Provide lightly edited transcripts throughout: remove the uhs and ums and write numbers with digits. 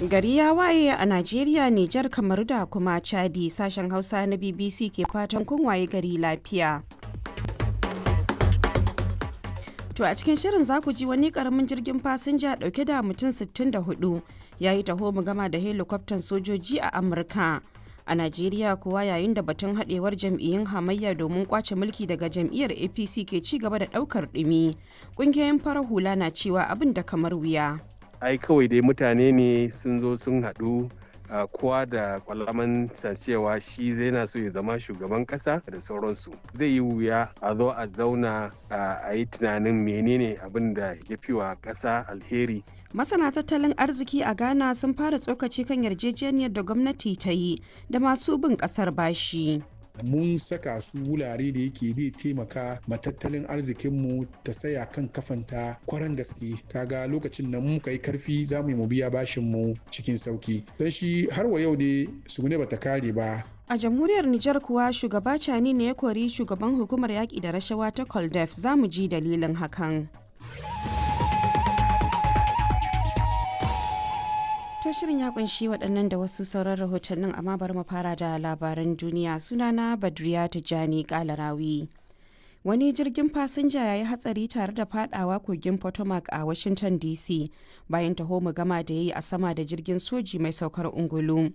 Gari ya waye a Najeriya, Nijar, Kamar da kuma Chadi. Sashen Hausa na BBC ke fatan kun waye gari lafiya. To a cikin shirin za ku ji wani karamin jirgin fasinja dauke da mutum 64 ya yi taho mu gama da helikwaftan sojoji a Amurka. A Najeriya kuwa yayin da batun haɗewar jam'iyyun hamayya domin kwace mulki daga jam'iyyar APC ke ci gaba da ɗaukar ɗumi. Ƙungiyoyin farar hula na cewa abin da kamar wuya. Ai kawai dai mutane ne sun zo sun haɗu kowa da kwalaman cewa shi zai na so ya zama shugaban kasa da sauransu. Zai yi wuya a zo a zauna a yi tunanin menene abin da ya fi wa ƙasa alheri. Masana tattalin arziki a Ghana sun fara tsokaci kan yarjejeniyar da gwamnati ta yi da masu bin ƙasar bashi. Mun saka su wurare da yake zai taimaka ma tattalin arzikinmu ta tsaya kan kafanta kwaran gaske. Kaga lokacin da muka yi karfi za mu yi mu biya bashinmu cikin sauki. Don shi har wa yau dai su ne bata kare ba. A jamhuriyar Nijar kuwa shugaba Cani ne ya kori shugaban hukumar yaƙi da rashawa ta Koldef. Za mu ji dalilin hakan. To shirin ya kunshi waɗannan da wasu sauran rahotannin, amma bari mu fara da labaran duniya. Sunana Badriya Tijjani Kalarawi. Wani jirgin fasinja ya yi hatsari tare da fadawa kogin Potomac a Washington DC bayan taho mu gama da ya yi a sama da jirgin soji mai saukar ungulu.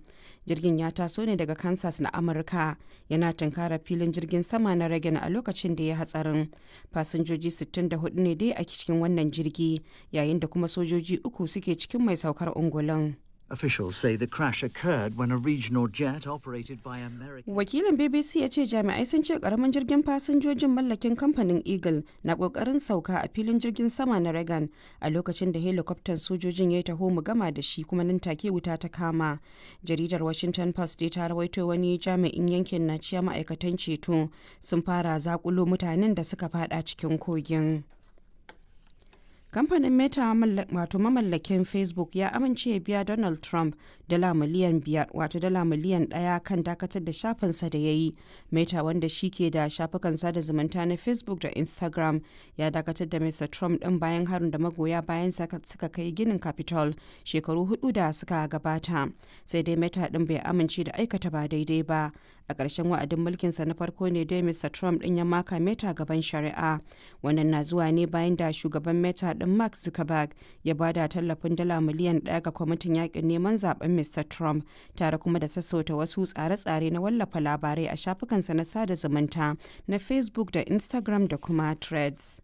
Jirgin ya taso ne daga Kansas na Amurka, yana tunkara filin jirgin sama na Reagan a lokacin da ya hatsarin. Fasinjoji 64 ne dai a cikin wannan jirgi, yayin da kuma sojoji 3 suke cikin mai saukar ungulun. Officials say the crash occurred when a regional jet operated by American. Wakilin BBC ya ce jami'ai sun ce karamin jirgin fasinjojin mallakin kamfanin Eagle na kokarin sauka a filin jirgin sama na Reagan a lokacin da helicopter sojojin ya taho mu gama da shi, kuma nan take wuta ta kama. Jaridar Washington Post dai ta rawaito wani jami'in yankin na cewa ma'aikatan ceto sun fara zakulo mutanen da suka fada cikin kogin. Kamfanin Meta wato mamallakin Facebook ya amince ya biya Donald Trump dala miliyan 5 wato dala miliyan 1 kan dakatar da shafinsa da ya yi. Meta, wanda shi ke da shafukan sada zumunta na Facebook da Instagram, ya dakatar da Mr. Trump ɗin bayan harin da magoya bayan suka kai ginin Capitol shekaru 4 da suka gabata. Sai dai Meta ɗin bai amince da aikata ba daidai ba. A ƙarshen wa'adin mulkinsa na farko ne dai Mr. Trump ɗin ya maka Meta gaban shari'a. Wannan na zuwa ne bayan da shugaban Meta ɗin Mark Zuckerberg ya bada tallafin dala miliyan 1 ga kwamitin yakin neman zaben Mr. Trump, tare kuma da sassauta wasu tsare-tsare na wallafa labarai a shafukansa na sada zumunta na Facebook da Instagram da kuma Threads.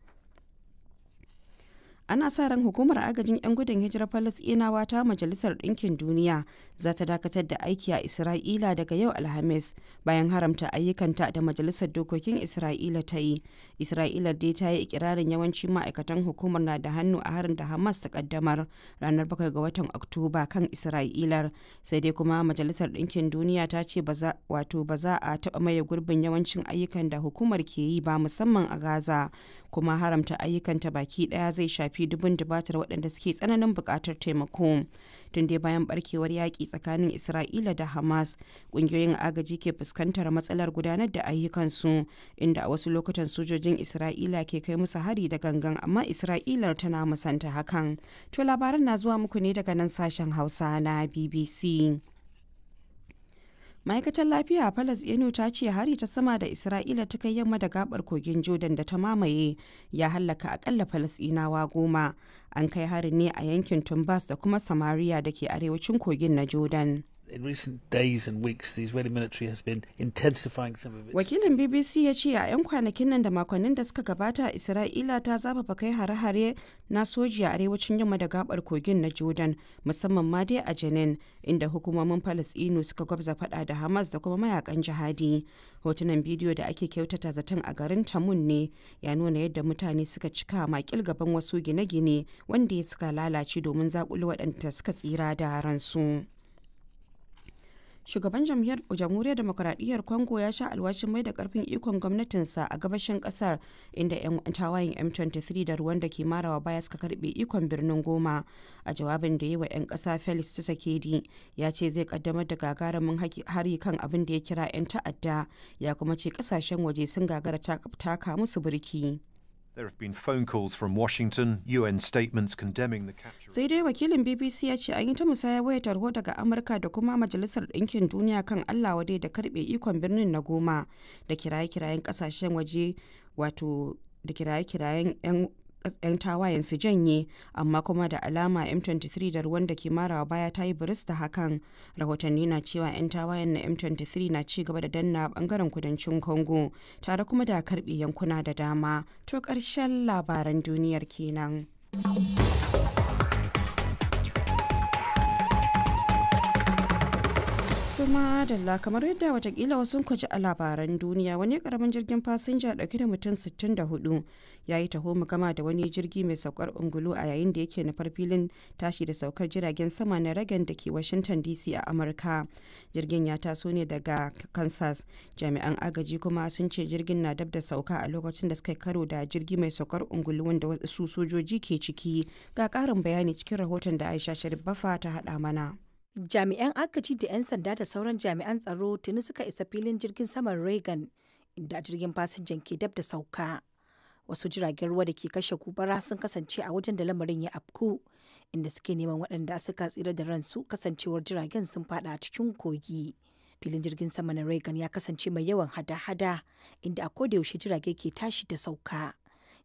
Ana sa ran hukumar agajin 'yan gudun hijirar Falasɗinawa ta Majalisar Ɗinkin Duniya za ta dakatar da aiki a Isra'ila daga yau Alhamis bayan haramta ayyukanta da Majalisar Dokokin Isra'ila ta yi. Isra'ila dai ta yi ikirarin yawancin ma'aikatan hukumar na da hannu a harin da Hamas ta kaddamar ranar 7 ga watan Oktoba kan Isra'ilar. Sai dai kuma Majalisar Ɗinkin Duniya ta ce ba za a taɓa maye gurbin yawancin ayyukan da hukumar ke yi ba, musamman a Gaza, kuma haramta ayyukanta baki ɗaya zai shafi dubun dubatar waɗanda suke tsananin buƙatar taimako. Tun dai bayan barkewar yaƙi tsakanin Isra'ila da Hamas, ƙungiyoyin agaji ke fuskantar matsalar gudanar da ayyukansu, inda a wasu lokutan sojojin Isra'ila ke kai musu hari da gangan, amma Isra'ilar tana musanta hakan. To labaran na zuwa muku ne daga nan sashen Hausa na BBC. Ma'aikatar lafiya a Falasɗinu ta ce hari ta sama da Isra'ila ta kai yamma da gabar kogin Jordan da ta mamaye ya hallaka akalla Falasɗinawa 10. An kai harin ne a yankin Tumbas da kuma Samaria da ke arewacin kogin na Jordan. In recent days and weeks, the Israeli military has been intensifying some of its... Wakilin BBC ya ce a 'yan kwanakin nan da makonnin da suka gabata, Isra'ila ta zafafa kai hare-hare na soji a arewacin yamma da gabar kogin na Jordan, musamman ma dai a Jenin, inda hukumomin Falasɗinu suka gwabza fada da Hamas da kuma mayakan jihadi. Hotunan bidiyo da ake kyautata zaton a garin Tamun ne ya nuna yadda mutane suka cika makil gaban wasu gine-gine wanda suka lalace domin zakulo waɗanda suka tsira da ransu. Shugaban jamhuriyar demokuraɗiyyar Congo ya sha alwashin mai da ƙarfin ikon gwamnatinsa a gabashin ƙasar, inda 'yan tawayen M23 da Rwanda ke marawa baya suka karɓe ikon birnin Goma. A jawabin da yi wa 'yan ƙasa, Felix Tshisekedi ya ce zai ƙaddamar da gagarumin hari kan abin da ya kira 'yan ta'adda, ya kuma ce ƙasashen waje sun gagara taka musu birki. There have been phone calls from Washington, UN statements condemning the capture. Sai dai wakilin BBC ya ce an yi ta musaya wayar tarho daga Amurka da kuma Majalisar Ɗinkin Duniya kan Allah wadai da karbe ikon birnin na Goma da kiraye-kirayen kasashen waje wato da kiraye-kirayen 'yan tawayen su janye, amma kuma da alama M23 da ruwan da ke marawa baya ta yi biris da hakan. Rahotanni na cewa 'yan tawayen na M23 na ci gaba da danna bangaren kudancin Congo tare kuma da karbe yankuna da dama. To ƙarshen labaran duniyar kenan. Suma Dalla, kamar yadda watakila wasu kwaji a labaran duniya, wani karamin jirgin fasinja dauke da mutum 64 ya yi taho gama da wani jirgi mai saukar ungulu a yayin da yake nufar filin tashi da saukar jiragen sama na Reagan da ke Washington DC a Amurka. Jirgin ya taso ne daga Kansas. Jami'an agaji kuma sun ce jirgin na dab da sauka a lokacin da suka karo da jirgi mai saukar ungulu wanda wasu sojoji ke ciki. Ga ƙarin bayani cikin rahoton da Aisha Sharif Bafa ta haɗa mana. Jami'an agaji da 'yan sanda da sauran jami'an tsaro tuni suka isa filin jirgin saman Reagan inda jirgin fasinjan ke dab da sauka. Wasu jiragen ruwa da ke kashe gobara sun kasance a wajen da lamarin ya afku, inda suke neman waɗanda suka tsira da ransu kasancewar jiragen sun fada a cikin kogi. Filin jirgin sama na Reagan ya kasance mai yawan hada-hada inda a koda yaushe jirage ke tashi da sauka.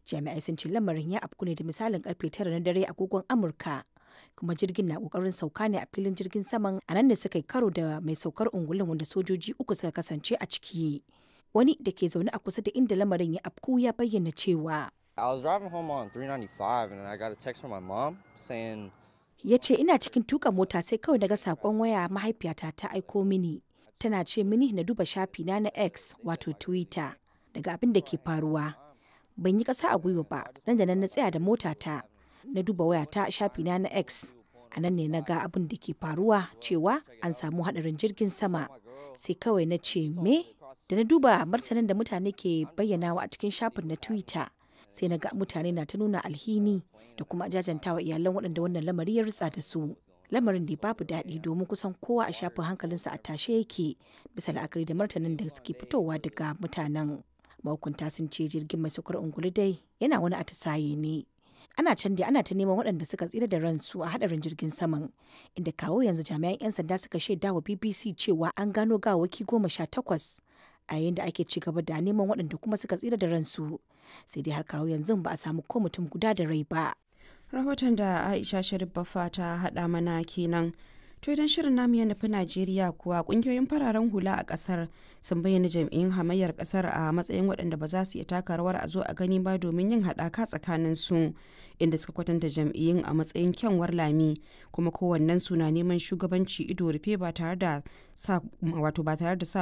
Jami'ai sun ce lamarin ya afku ne da misalin karfe 9 na dare agogon Amurka. Kuma jirgin na kokarin sauka ne a filin jirgin saman, a nan da suka yi karo da mai saukar ungulun wanda sojoji uku suka kasance a ciki. Wani da ke zaune a kusa da inda lamarin ya afku ya bayyana cewa I was driving home on 395 and then I got a text from my mom saying ya ce ina cikin tuka mota sai kawai daga sakon waya mahaifiyata ta aiko mini, tana ce mini na duba shafi na X wato Twitter daga abin da ke faruwa. Ban yi kasa a gwiwa ba, nan da nan na tsaya da motata na duba wayata shafi na X. A nan ne na ga abin da ke faruwa cewa an samu hadarin jirgin sama. Sai kawai na ce me? Da na duba martanin da mutane ke bayyanawa a cikin shafin na Twitter, sai na ga mutane na ta nuna alhini da kuma jajantawa iyalan waɗanda wannan lamari ya ritsa da su. Lamarin da babu daɗi domin kusan kowa a shafin hankalinsa a tashe yake bisa la'akari da martanin da suke fitowa daga mutanen. Mahukunta sun ce jirgin mai saukar ungulu dai yana wani atisaye ne. Ana can dai ana ta neman waɗanda suka tsira da ransu a hadarin jirgin saman, inda kawo yanzu jami'an 'yan sanda suka shaida wa BBC cewa an gano gawaki 18 a yayin da ake ci gaba da neman waɗanda kuma suka tsira da ransu. Sai dai har kawo yanzu ba a samu ko mutum guda da rai ba. Rahoton da Aisha Sharif Baffa ta haɗa mana kenan. To idan shirin namu ya nufi Najeriya kuwa kungiyoyin fararen hula a kasar sun bayyana jam'iyyun hamayyar kasar a matsayin waɗanda ba za su iya taka rawar a zo a gani ba domin yin haɗaka tsakanin su, inda suka kwatanta jam'iyyun a matsayin kyanwar lami, kuma kowannen su na neman shugabanci ido rufe ba tare da sa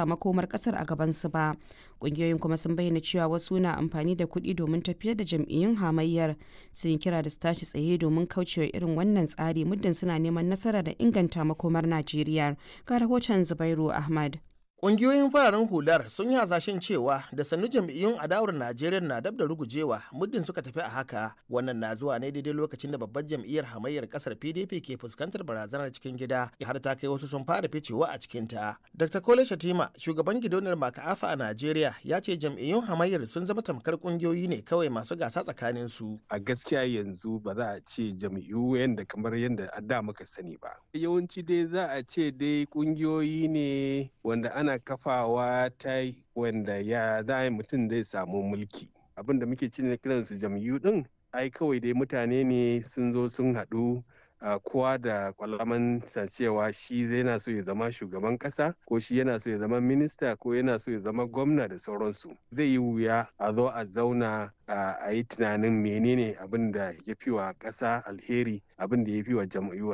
makomar kasar a gaban su ba. Kungiyoyin kuma sun bayyana cewa wasu na amfani da kuɗi domin tafiyar da jam'iyyun hamayyar, sun yi kira da su tashi tsaye domin kaucewa irin wannan tsari muddin suna neman nasara da inganta makomar Najeriya. Ga rahoton Zubairu Ahmad. Ƙungiyoyin fararen hular sun yi hasashen cewa da sannu jam'iyyun adawar Najeriya na dab da rugujewa muddin suka tafi a haka. Wannan na zuwa ne daidai lokacin da babbar jam'iyyar hamayyar kasar PDP ke fuskantar barazanar cikin gida, har ta kai wasu sun fara ficewa a cikinta. Dr. Kole Shatima, shugaban gidauniyar Maka'afa a Najeriya, ya ce jam'iyyun hamayyar sun zama tamkar ƙungiyoyi ne kawai masu gasa tsakanin su. A gaskiya yanzu ba za a ce jam'iyyu yanda kamar yanda a da muka sani ba. Yawanci dai za a ce dai ƙungiyoyi ne wanda ana kafawa ta wanda ya za mutum zai samu mulki. Abin da muke cin kiransu jam'iyyu din ai kawai dai mutane ne sun zo sun haɗu, kowa da kwalaman cewa shi yana so ya zama shugaban kasa, ko shi yana so ya zama minista, ko yana so ya zama gwamna da sauransu. Zai yi wuya a zo a zauna a yi tunanin menene abin da ya fi wa ƙasa alheri, abin da ya fi wa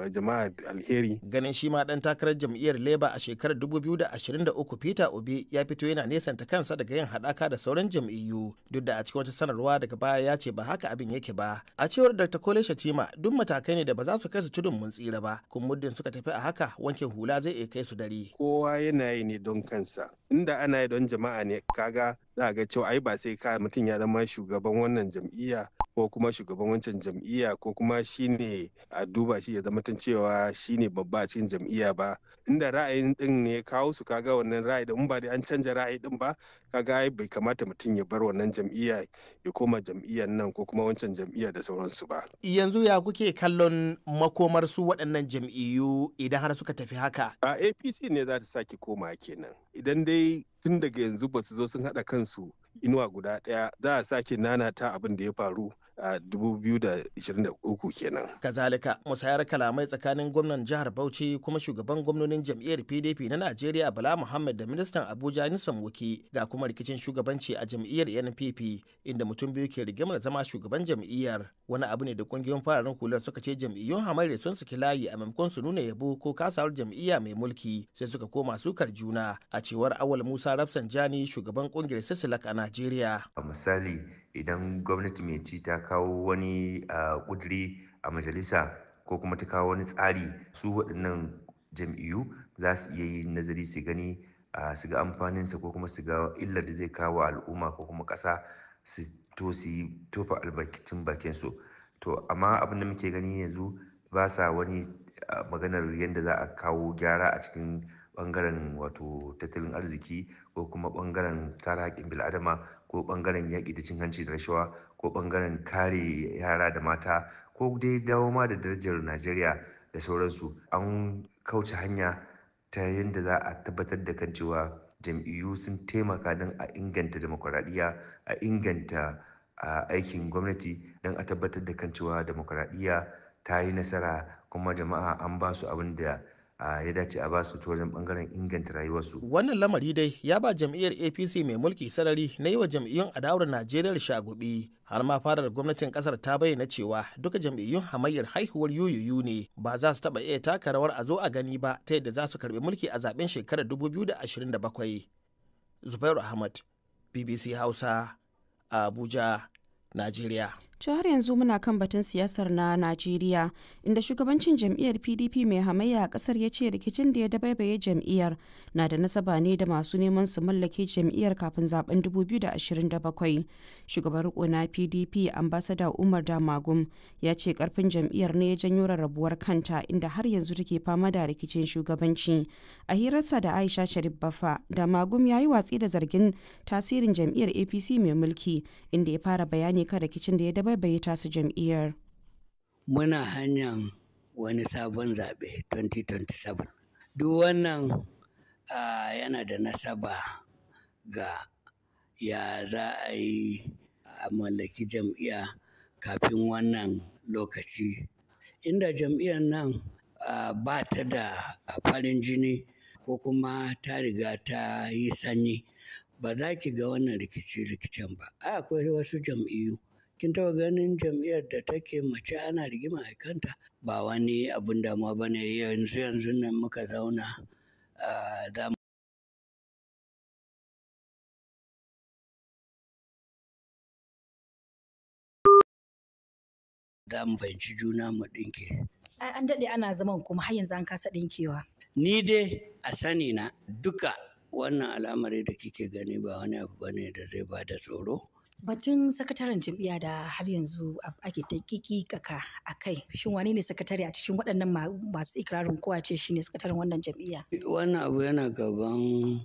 jama'a alheri. Ganin shi ma dan takarar jam'iyyar Labour a shekarar 2023 Peter Obi ya fito yana nesanta kansa daga yin haɗaka da sauran jam'iyyu, duk da a cikin wata sanarwa daga baya ya ce ba haka abin yake ba. A cewar Dr. Kole Shatima, duk matakai ne da ba za su kai su tudun mun tsira ba, kuma muddin suka tafi a haka wankin hula zai iya kai su dare. Kowa yana yi ne don kansa, inda ana yi don jama'a ne kaga za a ga cewa ai ba sai ka mutum ya zama shugaban wannan jam'iyya ko kuma shugaban wancan jam'iyya ko kuma shine a duba shi ya zama tun cewa shine babba a cikin jam'iyya ba. Inda ra'ayin din ne kawo su kaga wannan ra'ayi din ba dai an canja ra'ayi din ba kaga ai bai kamata mutum ya bar wannan jam'iyya ya koma jam'iyyar nan ko kuma wancan jam'iyya da sauransu ba. Yanzu ya kuke kallon makomar su waɗannan jam'iyyu idan har suka tafi haka? A APC ne za ta sake koma kenan. Idan dai tun daga yanzu ba su zo sun haɗa kansu inuwa guda ɗaya, za a sake nanata abin da ya faru a 2023 kenan. Kazalika musayar kalamai tsakanin gwamnan jihar Bauchi kuma shugaban gwamnonin jam'iyyar PDP na Najeriya Bala Muhammad da ministan Abuja muke, ga kuma rikicin shugabanci a jam'iyyar NPP inda mutum biyu ke rigimar zama shugaban jam'iyyar. Wani abu ne da kungiyoyin fararen hular suka ce jam'iyyun hamayya sun saki layi a maimakon su nuna yabo ko kasawar jam'iyya mai mulki sai suka koma sukar juna, a cewar Awal Musa Rafsanjani shugaban kungiyar Sisilak a Najeriya. Misali idan gwamnati mai ci ta kawo wani kuduri a majalisa ko kuma ta kawo wani tsari, su waɗannan jam'iyyu za su iya yin nazari su gani su ga amfaninsa ko kuma su ga illar da zai kawo al'umma ko kuma ƙasa su tofa albarkacin bakin su. To amma abin da muke gani yanzu ba sa wani maganar yadda za a kawo gyara a cikin bangaren wato tattalin arziki ko kuma bangaren kare haƙƙin bil'adama ko bangaren yaƙi da cin hanci da rashawa ko bangaren kare yara da mata ko dai dawo ma da darajar Najeriya da sauransu. An kauce hanya ta yadda za a tabbatar da kan cewa jam'iyyu sun taimaka don a inganta demokuraɗiyya, a inganta aikin gwamnati don a tabbatar da kan cewa demokuraɗiyya ta yi nasara kuma jama'a an ba su abin da ya dace a basu ta wajen bangaren inganta rayuwarsu. Wannan lamari dai ya ba jam'iyyar APC mai mulki sarari na yi wa jam'iyyun adawar Najeriya shagubi, har ma fadar gwamnatin kasar ta bayyana cewa duka jam'iyyun hamayyar haihuwar yuyuyu ne, ba za su taba iya taka rawar a zo a gani ba ta yadda za su karbi mulki a zaben shekarar 2027. Zubairu Ahmad, BBC Hausa, Abuja, Najeriya. To har yanzu muna kan batun siyasar na Najeriya, inda shugabancin jam'iyyar PDP mai hamayya a kasar ya ce rikicin da ya dabaibaye jam'iyyar na da nasaba ne da masu neman su mallake jam'iyyar kafin zaben 2027. Shugaban riko na PDP ambassador Umar Damagum ya ce karfin jam'iyyar ne ya janyo rarrabuwar kanta, inda har yanzu take fama da rikicin shugabanci. A hirarsa da Aisha Sharif Baffa, Damagum ya yi watsi da zargin tasirin jam'iyyar APC mai mulki, inda ya fara bayani kan rikicin da ya dabaibaye tasu jam'iyyar. Muna hanyar wani sabon zaɓe 2027. Duk wannan yana da nasaba ga ya za a yi a mallaki jam'iyya kafin wannan lokaci. Inda jam'iyyar nan ba ta da farin jini ko kuma ta riga ta yi sanyi, ba za ki ga wannan rikice-rikicen ba. Akwai wasu jam'iyyu. Kin taɓa ganin jam'iyyar da take mace ana rigima a kanta? Ba wani abun damuwa ba ne. Yanzu nan muka zauna za mu fahimci juna mu ɗinke. An daɗe ana zaman kuma har yanzu an kasa ɗinkewa. Ni dai a sani na duka wannan al'amari da kike gani ba wani abu bane da zai ba da tsoro. Batun sakataren jam'iyya da har yanzu ake ta kikikaka a kai, shin wane ne sakatare a cikin waɗannan masu ikirarin kowa ce shine sakataren wannan jam'iyya? Wannan abu yana gaban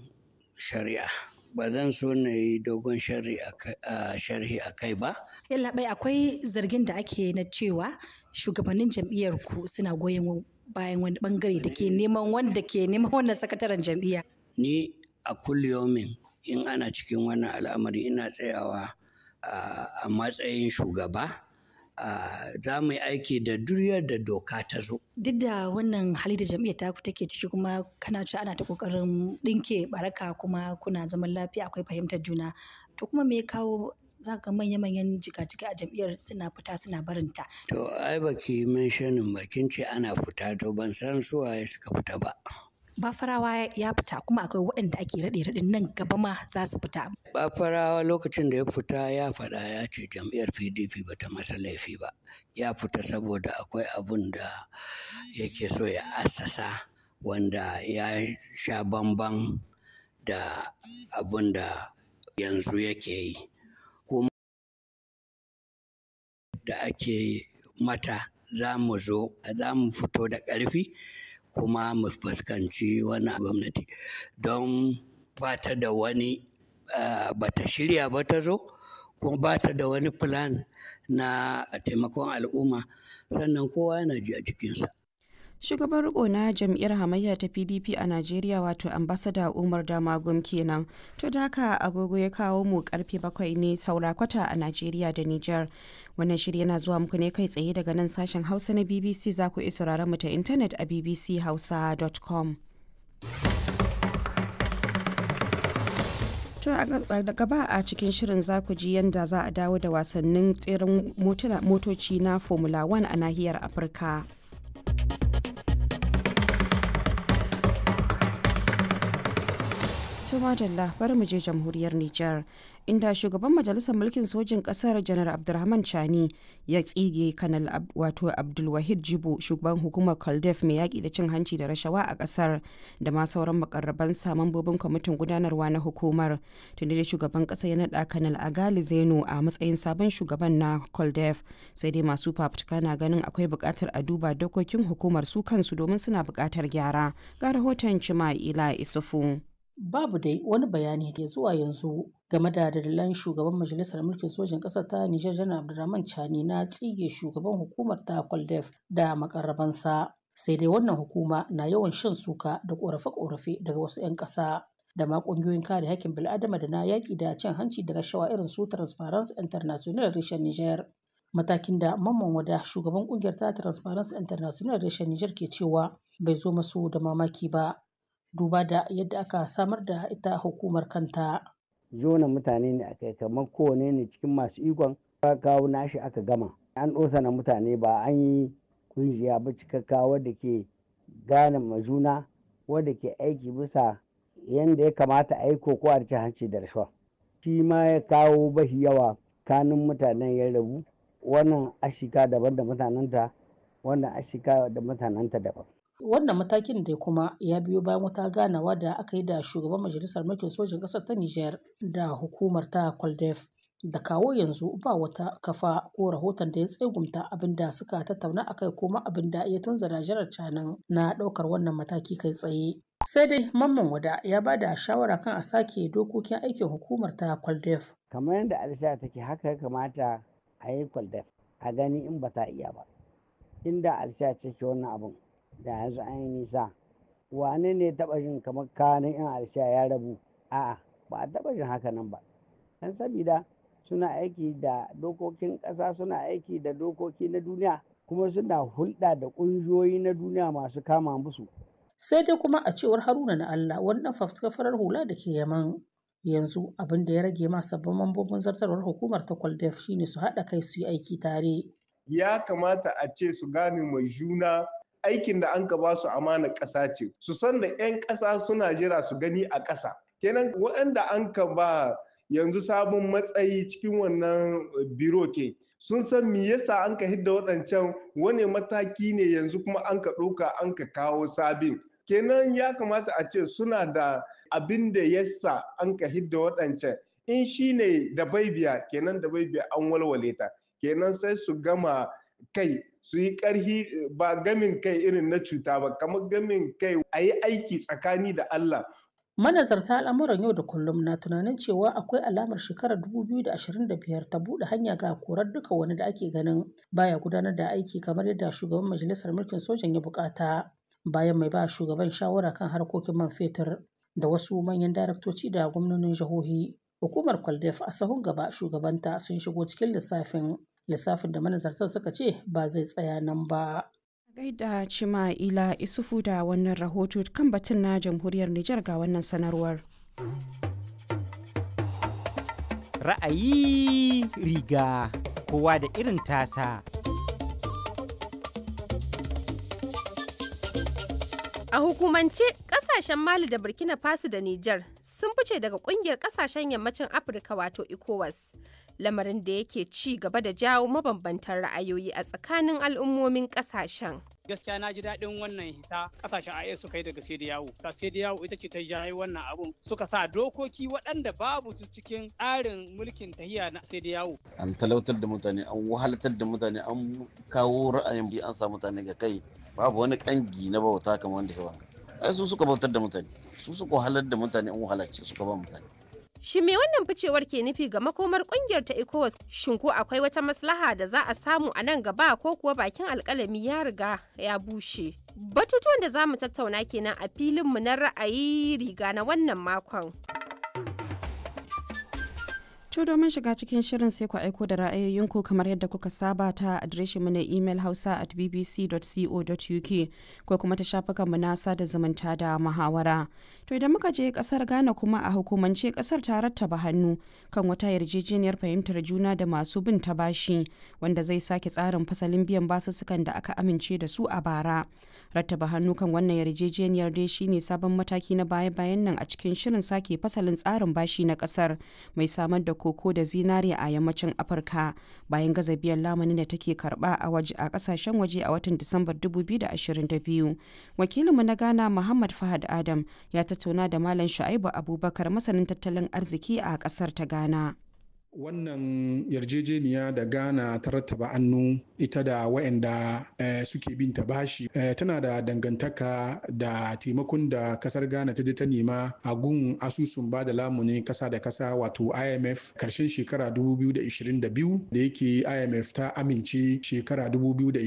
shari'a. Ba zan so na yi dogon sharhi a kai ba. Yallaɓai, akwai zargin da ake na cewa shugabannin jam'iyyar ku suna goyon bayan wani bangare da ke neman wannan sakataren jam'iyya. Ni a kulliyomin in ana cikin wannan al'amari ina tsayawa a matsayin shugaba, za mu yi aiki da duriyar da doka ta zo. Duk da wannan hali da jam'iyyar taku take ciki kuma kana cewa ana ta kokarin ɗinke baraka kuma kuna zaman lafiya, akwai fahimtar juna, to kuma me ya kawo za ka manya-manyan jika-jika a jam'iyyar suna fita suna barinta? To ai baki mentionin bakin ce ana fita, to ban san su waye suka fita ba. Bafarawa ya fita kuma akwai waɗanda ake raɗe-raɗin nan gaba ma za su fita. Bafarawa lokacin da ya fita ya faɗa ya ce jam'iyyar PDP ba ta masa laifi ba. Ya fita saboda akwai abun da yake so ya assasa wanda ya sha bamban da abun da yanzu yake yi. Kuma da ake mata za mu fito da ƙarfi kuma mu fuskanci wani gwamnati don ba ta da wani ba ta shirya ba ta zo, kuma ba ta da wani plan na taimakon al'umma, sannan kowa yana ji a jikinsa. Shugaban riko na jam'iyyar hamayya ta PDP a Najeriya wato ambasada Umar Damagum kenan. To da haka agogo ya kawo mu karfe 7 ne saura kwata a Najeriya da Nijar. Wannan shiri yana zuwa muku ne kai tsaye daga nan sashen Hausa na BBC, za ku iya sauraron mu ta intanet a bbchausa.com. To a gaba a cikin shirin za ku ji yadda za a dawo da wasannin tseren motoci na Formula 1 a nahiyar Afirka. Madalla bari mu je jamhuriyar Nijar, inda shugaban majalisar mulkin sojin kasar janar Abdurrahman Chani ya tsige kanal wato Abdulwahid Jibo, shugaban hukumar Koldef mai yaƙi da cin hanci da rashawa a kasar, da ma sauran makarraban mambobin kwamitin gudanarwa na hukumar. Tunda da shugaban ƙasa ya naɗa kanal Agali Zeno a matsayin sabon shugaban na Koldef, sai dai masu fafutuka na ganin akwai buƙatar a duba dokokin hukumar su kansu domin suna buƙatar gyara. Ga rahoton Cima'ila Isufu. Babu dai wani bayani da zuwa yanzu game da dalilan shugaban majalisar mulkin sojin ƙasar ta Nijar janar Abdurrahman Chani na tsige shugaban hukumar ta Koldef da makarrabansa. Sai dai wannan hukuma na yawan shan suka da ƙorafe-ƙorafe daga wasu 'yan ƙasa da ma ƙungiyoyin kare haƙƙin bil'adama da na yaƙi da cin hanci da rashawa irin su Transparency International reshen Nijar. Matakin da Mamman Wada, shugaban ƙungiyar ta Transparency International reshen Nijar, ke cewa bai zo masu da mamaki ba, duba da yadda aka samar da ita hukumar kanta. Jona mutane ne aka yi, kamar kowane ne cikin masu ikon kawo nashi aka gama. An ɗosa na mutane, ba an yi kungiya ba cikakka wadda ke gane ma juna, wadda ke aiki bisa yadda ya kamata a yi kokowa da cin hanci da rashawa. Shi ma ya kawo bashi yawa kanun mutanen ya rabu, wannan ashika daban da mutanenta, wannan ashika da mutanenta daban. Wannan matakin da kuma ya biyo bayan wata ganawa da aka yi da shugaban majalisar mulkin sojin ƙasar ta Nijar da hukumar ta Koldef, da kawo yanzu ba wata kafa ko rahoton da ya tsegumta abin da suka tattauna akai, kuma abin da ya tunzura janar Canin na ɗaukar wannan mataki kai tsaye. Sai dai Mamman Wada ya ba da shawara kan a sake dokokin aikin hukumar ta Koldef. Kamar yadda Alsha take haka ya kamata a yi Koldef, a gani in ba ta iya ba. Inda Alsha ce ke wannan abin da yanzu an yi nisa. Wane ne taɓa jin kamar kanin yan Alsha ya rabu? A'a, ba a taɓa jin haka nan ba. Dan sabida suna aiki da dokokin ƙasa, suna aiki da dokoki na duniya, kuma suna hulɗa da ƙungiyoyi na duniya masu kama musu. Sai dai kuma a cewar Haruna na Allah, wani ɗan fafutukar farar hula da ke Yaman, yanzu abin da ya rage ma sabbin mambobin zartarwar hukumar ta Koldef shine su haɗa kai su yi aiki tare. Ya kamata a ce su gane mai juna aikin da an ka ba su amana ƙasa ce, su san da 'yan ƙasa suna jira su gani a ƙasa. Kenan waɗanda an ka ba yanzu sabon matsayi cikin wannan biro ke sun san me yasa an ka hidda waɗancan, wane mataki ne yanzu kuma an ka ɗauka an ka kawo sabin. Kenan ya kamata a ce suna da abin da yasa an ka hidda waɗancan. In shi ne da baibiya, kenan da baibiya an walwale ta. Kenan sai su gama kai, su yi ƙarhi, ba gamin kai irin na cuta ba, kamar gamin kai a yi aiki tsakani da Allah. Manazarta al'amuran yau da kullum na tunanin cewa akwai alamar shekarar 2025 ta buɗe hanya ga korar duka wani da ake ganin baya gudanar da aiki kamar yadda shugaban majalisar mulkin sojan ya bukata, bayan mai ba shugaban shawara kan harkokin man fetur da wasu manyan daraktoci da gwamnonin jihohi. Hukumar Koldef a sahun gaba shugabanta sun shigo cikin lissafin da manazartan suka ce ba zai tsaya nan ba. Gaida Cima'ila Isufu da wannan rahoto kan batun na jamhuriyar Nijar, ga wannan sanarwar. Ra'ayi riga kowa da irin tasa. A hukumance kasashen Mali da Burkina Faso da Nijar sun fice daga kungiyar kasashen yammacin Afirka wato ECOWAS, lamarin da yake ci gaba da jawo mabambantan ra'ayoyi a tsakanin al'ummomin kasashen. Gaskiya na ji daɗin wannan hita kasashen IS suka yi daga yawo. Yawo ita ce ta jawo wannan abun, suka sa dokoki waɗanda babu su cikin tsarin mulkin tahiya na yawo. An talautar da mutane, an wahalatar da mutane, an kawo ra'ayin bi an sa mutane ga kai. Babu wani kangi na bauta kamar wanda ya wanga. Ai su suka bautar da mutane, su suka wahalar da mutane, an wahalarci suka ba mutane. Shi me wannan ficewar ke nufi ga makomar kungiyar ta ECOWAS? Shin ko akwai wata maslaha da za a samu a nan gaba ko kuwa bakin alkalami ya riga ya bushe? Batutuwan da za mu tattauna kenan a filinmu na ra'ayi riga na wannan makon. To domin shiga cikin shirin sai ku aiko da ra'ayoyinku kamar yadda kuka saba ta adireshinmu na email hausa@bbc.co.uk ko kuma ta shafukanmu na sada zumunta da muhawara. To idan muka je kasar Ghana kuma a hukumance kasar ta rattaba hannu kan wata yarjejeniyar fahimtar juna da masu bin ta bashi wanda zai sake tsarin fasalin biyan basussukan da aka amince da su a bara. Rattaba hannu kan wannan yarjejeniyar dai shine sabon mataki na baya-bayan nan a cikin shirin sake fasalin tsarin bashi na kasar mai samar da koko da zinariya a yammacin Afirka bayan gaza biyan lamunin da take karba a kasashen waje a watan Disambar 2022. Wakilinmu na Ghana Muhammad Fahad Adam ya tattauna da Malam Shu'aibu Abubakar masanin tattalin arziki a kasar ta Ghana. Wannan yarjejeniya da Ghana ta rattaba hannu ita da waɗanda suke bin ta bashi tana da dangantaka da taimakon da kasar Ghana ta je ta nema a gun asusun ba da lamuni kasa da kasa wato IMF karshen shekara 2022 da yake IMF ta amince shekara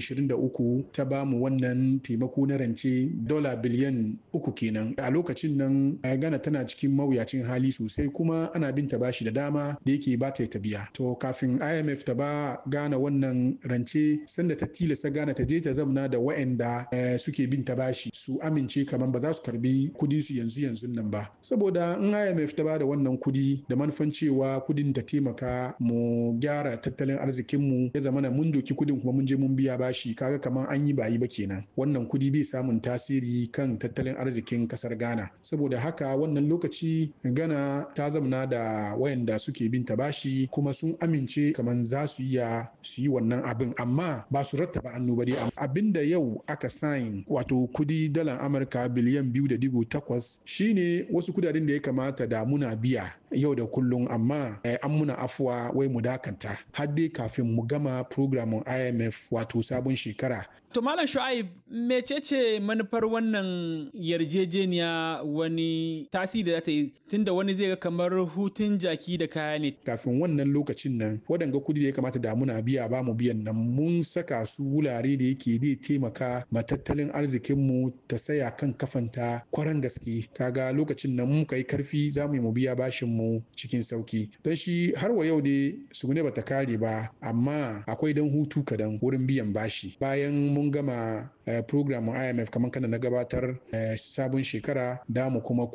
2023 ta ba mu wannan taimako na rance $3 biliyan kenan. A lokacin nan Ghana tana cikin mawuyacin hali sosai kuma ana bin ta bashi da dama da yake ba ta biya. To kafin IMF ta ba Ghana wannan rance sanda ta tilasta Ghana ta je ta zamna da waɗanda suke bin ta bashi su amince kamar ba za su karbi kudin su yanzu nan ba. Saboda in IMF ta ba da wannan kudi da manufan cewa kudin ta taimaka mu gyara tattalin arzikin mu ya zamana mun doki kudin kuma mun je mun biya bashi kaga kamar an yi bayi ba kenan. Wannan kudi bai samun tasiri kan tattalin arzikin kasar Ghana. Saboda haka wannan lokaci Ghana ta zamna da waɗanda suke bin ta bashi kuma sun amince kamar za su iya su yi wannan abin amma ba su rattaba hannu ba dai. Abinda yau aka sign wato kudi dalar Amurka biliyan 2.8 shine wasu kudaden da ya kamata da muna biya yau da kullum amma an muna afuwa wai mu dakanta har dai kafin mu gama programin IMF wato sabon shekara. To Malam Shu'aib mecece manufar wannan yarjejeniya wani tasiri da za ta yi tunda wani zai ga kamar hutun jaki da kaya ne. Kafin wannan lokacin nan waɗanga kudi da ya kamata da muna biya ba mu biyan nan mun saka su wurare da yake zai taimaka ma tattalin arzikinmu ta saya kan kafanta kwaran gaske kaga lokacin nan muka yi karfi za mu yi mu biya bashin mu cikin sauki don shi har wa yau dai sugune bata kare ba amma akwai dan hutu kadan wurin biyan bashi bayan mun gama program IMF kamar kana na gabatar sabon shekara damu kuma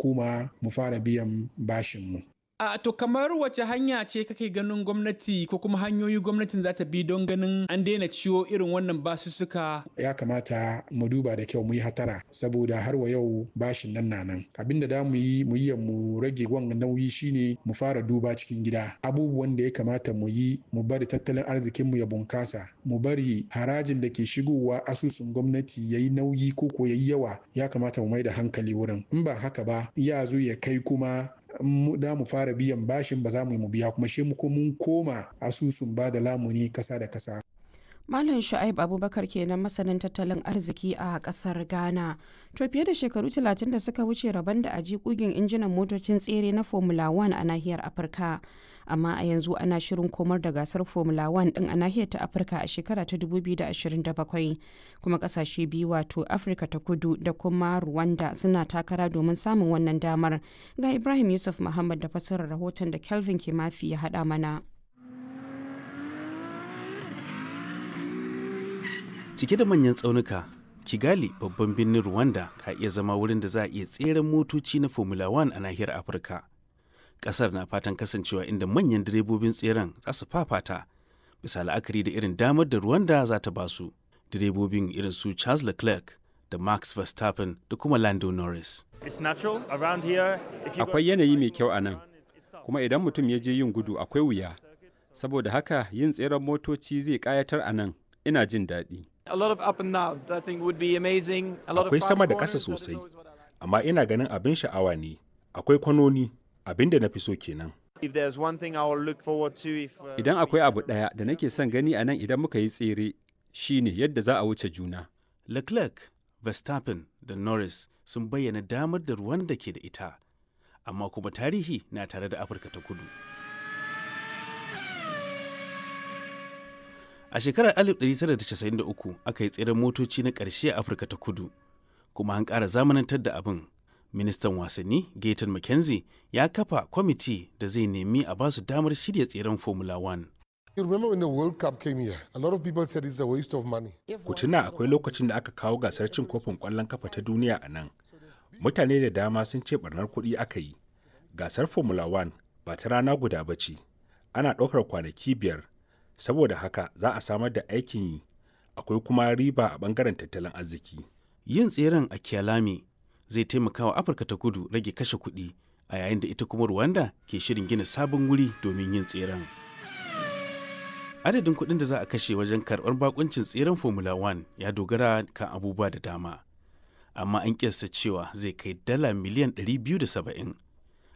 mu fara biyan bashin mu. To kamar wace hanya ce kake ganin gwamnati ko kuma hanyoyi gwamnatin za ta bi don ganin an daina ciwo irin wannan basussuka? Ya kamata mu duba da kyau mu yi hatara saboda har wa yau bashin nan. Abinda da mu yi mu rage wannan nauyi shine mu fara duba cikin gida. Abubuwan da ya kamata mu yi mu bari tattalin arzikinmu ya bunkasa. Mu bari harajin da ke shigowa asusun gwamnati ya yi nauyi ko ya yi yawa ya kamata mu mai da hankali wurin. In ba haka ba ya zo ya kai kuma da mu fara biyan bashin ba za mu yi mu biya kuma shi mun koma asusun ba da lamuni kasa da kasa. Malam Shu'aib Abubakar kenan masanin tattalin arziki a kasar Ghana. To fiye da shekaru 30 da suka wuce rabon da aji kugin injinan motocin tsere na Formula 1 a nahiyar Afirka. Amma a yanzu ana shirin komar da gasar Formula 1 din a nahiyar ta Afirka a shekara ta 2027. Kuma kasashe biyu wato Afirka ta Kudu da kuma Rwanda suna takara domin samun wannan damar. Ga Ibrahim Yusuf Muhammad da fassarar rahoton da Kelvin Kimafi ya haɗa mana. Cike da manyan tsaunuka, Kigali babban birnin Rwanda ka iya zama wurin da za a iya tseren motoci na Formula 1 a nahiyar Afirka. Kasar na fatan kasancewa inda manyan direbobin tseren za su fafata, bisa la'akari da irin damar da Rwanda za ta basu. Direbobin irin su Charles Leclerc da Max Verstappen da kuma Lando Norris. Akwai yanayi mai kyau a nan, kuma idan mutum ya je yin gudu akwai wuya. Saboda haka yin tseren motoci zai ƙayatar a nan, ina jin daɗi. Akwai sama da ƙasa sosai, amma ina ganin abin sha'awa ne. Akwai kwanoni, abin da na fi so kenan. Idan akwai abu ɗaya da nake son gani a nan idan muka yi tsere, shine yadda za a wuce juna. Leclerc, Verstappen da Norris sun bayyana damar da Rwanda ke da ita. amma kuma tarihi na tare da Afirka ta Kudu. A shekarar 1993 aka yi tseren motoci na ƙarshe a Afirka ta Kudu, kuma an ƙara zamanantar da abin. Ministan wasanni Gaten McKenzie ya kafa kwamiti da zai nemi a basu damar shirya tseren Formula 1. Ku tuna akwai lokacin da aka kawo gasar cin kofin ƙwallon kafa ta duniya a nan. Mutane da dama sun ce barnar kuɗi aka yi. Gasar Formula 1 ba ta rana guda ba ce, ana ɗaukar kwanaki 5, saboda haka za a samar da aikin yi, akwai kuma riba a ɓangaren tattalin arziki. Yin tseren a Kyalami zai taimaka wa Afirka ta Kudu rage kashe kuɗi, a yayin da ita kuma Rwanda ke shirin gina sabon wuri domin yin tseren. Adadin kuɗin da za a kashe wajen karɓar bakuncin tseren Formula 1 ya dogara kan abubuwa da dama, amma an kiyasta cewa zai kai dala miliyan 270,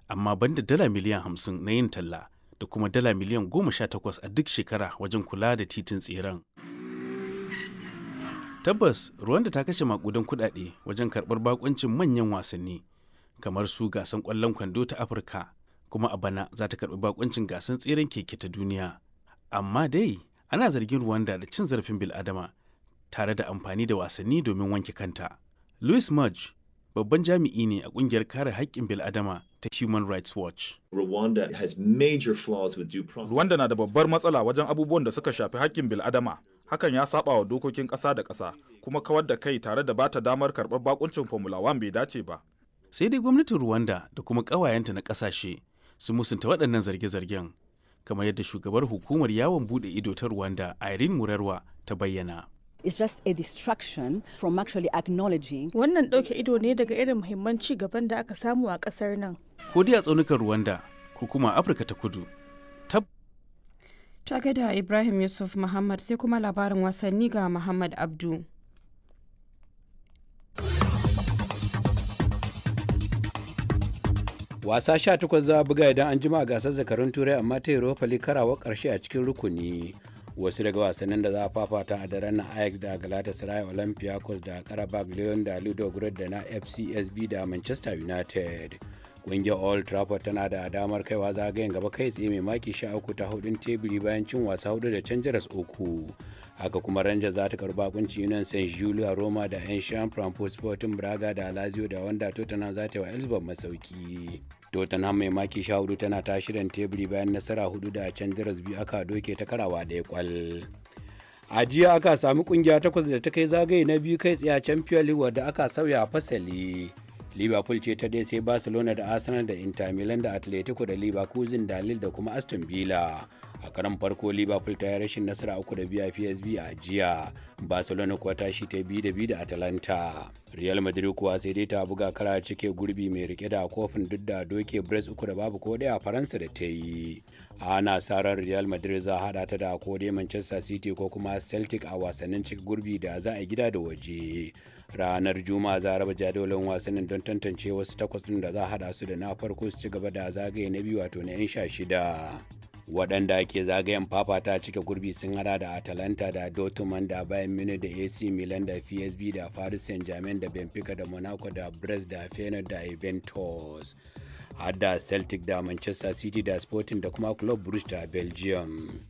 amma banda dala miliyan 50 na yin talla da kuma dala miliyan 18 a duk shekara wajen kula da titin tseren. Tabbas, Rwanda ta kashe makudan kuɗaɗe wajen karɓar bakuncin manyan wasanni, kamar su gasan ƙwallon kwando ta Afirka, kuma a bana za ta karɓi bakuncin gasan tseren keke ta duniya. Amma dai, ana zargin Rwanda da cin zarafin bil'adama tare da amfani da wasanni domin wanke kanta. Louis Mudge, babban jami'i ne a ƙungiyar kare haƙƙin bil'adama ta Human Rights Watch. Rwanda na da babbar matsala wajen abubuwan da suka shafi haƙƙin bil'adama. Hakan ya saba wa dokokin ƙasa da ƙasa, kuma kawar da kai tare da bata damar karɓar bakuncin Formula 1 bai dace ba. Sai dai gwamnatin Rwanda da kuma ƙawayenta na ƙasashe su musunta waɗannan zarge-zargen, kamar yadda shugabar hukumar yawon buɗe ido ta Rwanda, Irene Murerwa, ta bayyana. It's just a distraction from actually acknowledging. Wannan ɗauke ido ne daga irin muhimman ci gaban da aka samu a ƙasar nan. Ko dai a tsaunukan Rwanda ko kuma Afirka ta Kudu. Ta da Ibrahim Yusuf Muhammad, sai kuma labarin wasanni ga Muhammad Abdu. Wasa 18 za a buga idan an jima a gasar zakarun turai, amma ta Europa League karawar karshe a cikin rukuni. Wasu daga wasannin da za a fafata a daren na Ajax da Galatasaray, Olympiacos da Qarabag, Lyon da Ludogorets da na FCSB da Manchester United. Ƙungiyar Old Trafford tana da damar kaiwa zagayen gaba kai tsaye mai maki 13 ta hudun teburi bayan cin wasa 4 da can jaras 3. Haka kuma Rangers za ta karba kunci Union St. Julia, Roma da Ancient Frankfurt, Sporting Braga da Lazio da wanda Tottenham za ta yi wa Elfsborg masauki. Tottenham mai maki 14 tana ta shirin teburi bayan nasara 4 da can jaras 2 aka doke ta karawa ɗaya kwal. A jiya aka sami kungiya 8 da ta kai zagaye na biyu kai tsaye a Champions League wadda aka sauya fasali. Liverpool ce ta dai sai Barcelona da Arsenal da Inter Milan da Atletico da Leverkusen da Lille da kuma Aston Villa. A karan farko Liverpool ta yi rashin nasara 3-2 a PSV a jiya. Barcelona kuwa ta shi ta 2-2 da Atalanta. Real Madrid kuwa sai dai ta buga kara cike gurbi mai rike da kofin duk da doke Brest 3-0 ko dai a Faransa da ta yi. Ana sa ran Real Madrid za hada ta da ko dai Manchester City ko kuma Celtic a wasannin cike gurbi da za a gida da waje. Ranar Juma'a za a raba jadawalin wasannin don tantance wasu 8 din da za a hada su da na farko su ci gaba da zagaye na biyu, wato na 'yan 16. Waɗanda ke zagayen fafata cike gurbi sun hada da Atalanta da Dortmund da Bayern Munich da AC Milan da PSV da Paris Saint-Germain da Benfica da Monaco da Brest da Feyenoord da Juventus. Hadda Celtic da Manchester City da Sporting da kuma Club Brugge da Belgium.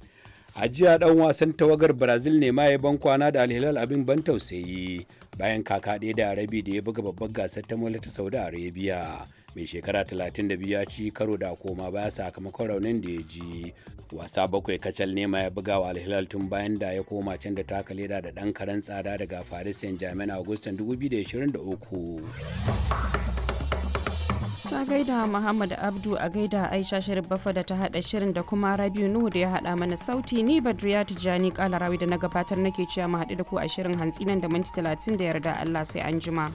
A jiya dan wasan tawagar Brazil ne ma ya ban kwana da Al-Hilal abin ban tausayi bayan kaka ɗaya da rabi da ya buga babbar gasar ta Mola ta Saudi Arabia. Mai shekara 32 ya ci karo da koma baya sakamakon raunin da ya ji. Wasa 7 kacal ne ma ya buga wa Al-Hilal tun bayan da ya koma can da taka leda da ɗan karen tsada daga Paris Saint-Germain a Agustan 2023. Ta gaida Muhammad Abdu, a gaida Aisha Sharif Bafa da ta hada shirin da kuma Rabiu Nuhu da ya hada mana sauti. Ni Badriya Tijani Kalarawi da na gabatar nake cewa mu haɗu da ku a shirin hantsi nan da minti 30 da yarda Allah, sai an jima.